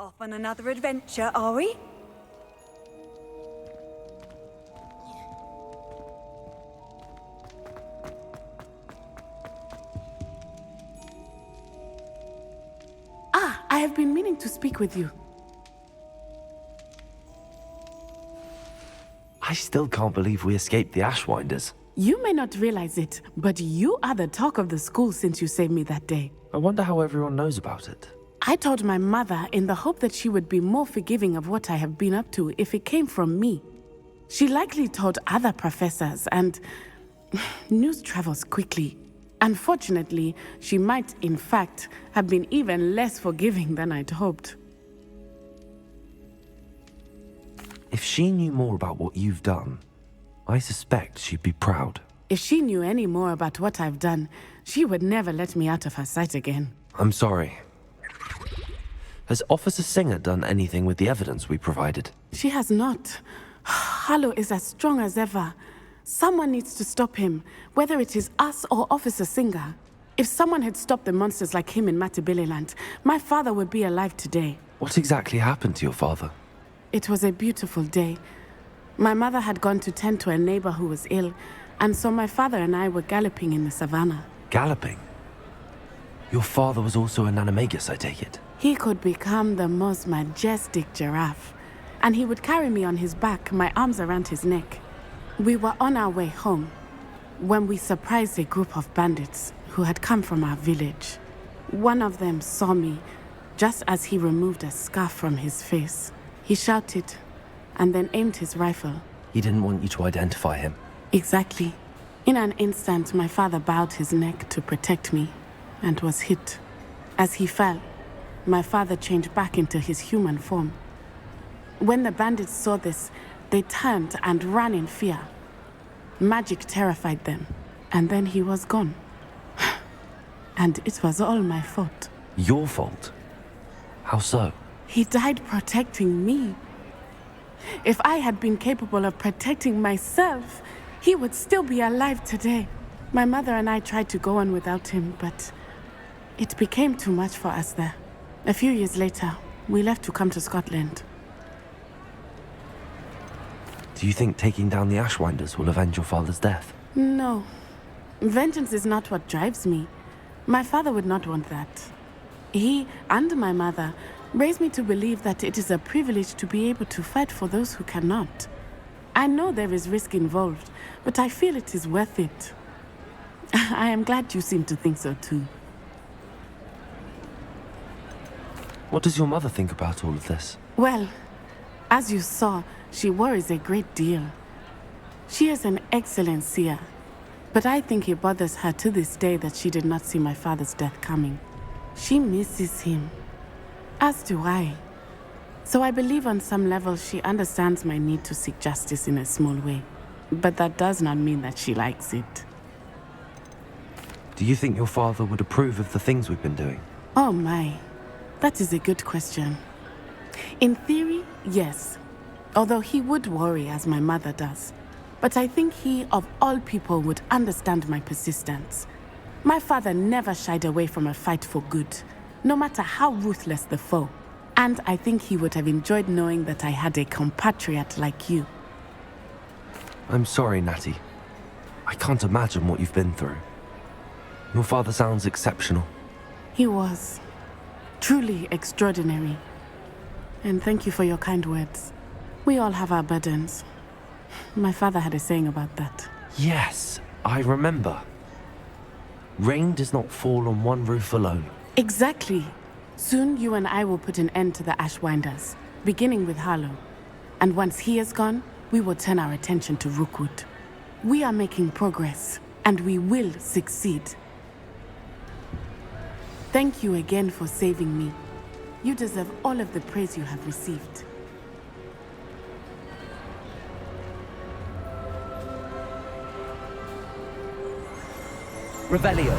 Off on another adventure, are we? I have been meaning to speak with you. I still can't believe we escaped the Ashwinders. You may not realize it, but you are the talk of the school since you saved me that day. I wonder how everyone knows about it. I told my mother in the hope that she would be more forgiving of what I have been up to if it came from me. She likely told other professors, and news travels quickly. Unfortunately, she might, in fact, have been even less forgiving than I'd hoped. If she knew more about what you've done, I suspect she'd be proud. If she knew any more about what I've done, she would never let me out of her sight again. I'm sorry. Has Officer Singer done anything with the evidence we provided? She has not. Harlow is as strong as ever. Someone needs to stop him, whether it is us or Officer Singer. If someone had stopped the monsters like him in Matabeleland, my father would be alive today. What exactly happened to your father? It was a beautiful day. My mother had gone to tend to a neighbor who was ill, and so my father and I were galloping in the savannah. Galloping? Your father was also an animagus, I take it? He could become the most majestic giraffe, and he would carry me on his back, my arms around his neck. We were on our way home when we surprised a group of bandits who had come from our village. One of them saw me just as he removed a scarf from his face. He shouted and then aimed his rifle. He didn't want you to identify him. Exactly. In an instant, my father bowed his neck to protect me and was hit. As he fell, my father changed back into his human form. When the bandits saw this, they turned and ran in fear. Magic terrified them, and then he was gone. And it was all my fault. Your fault? How so? He died protecting me. If I had been capable of protecting myself, he would still be alive today. My mother and I tried to go on without him, but it became too much for us there. A few years later, we left to come to Scotland. Do you think taking down the Ashwinders will avenge your father's death? No. Vengeance is not what drives me. My father would not want that. He and my mother raised me to believe that it is a privilege to be able to fight for those who cannot. I know there is risk involved, but I feel it is worth it. I am glad you seem to think so too. What does your mother think about all of this? Well, as you saw, she worries a great deal. She is an excellent seer, but I think it bothers her to this day that she did not see my father's death coming. She misses him, as do I. So I believe on some level she understands my need to seek justice in a small way. But that does not mean that she likes it. Do you think your father would approve of the things we've been doing? Oh my, that is a good question. In theory, yes. Although he would worry as my mother does. But I think he, of all people, would understand my persistence. My father never shied away from a fight for good, no matter how ruthless the foe. And I think he would have enjoyed knowing that I had a compatriot like you. I'm sorry, Natty. I can't imagine what you've been through. Your father sounds exceptional. He was. Truly extraordinary. And thank you for your kind words. We all have our burdens. My father had a saying about that. Yes, I remember. Rain does not fall on one roof alone. Exactly. Soon you and I will put an end to the Ashwinders, beginning with Harlow. And once he is gone, we will turn our attention to Rookwood. We are making progress, and we will succeed. Thank you again for saving me. You deserve all of the praise you have received. Revelio.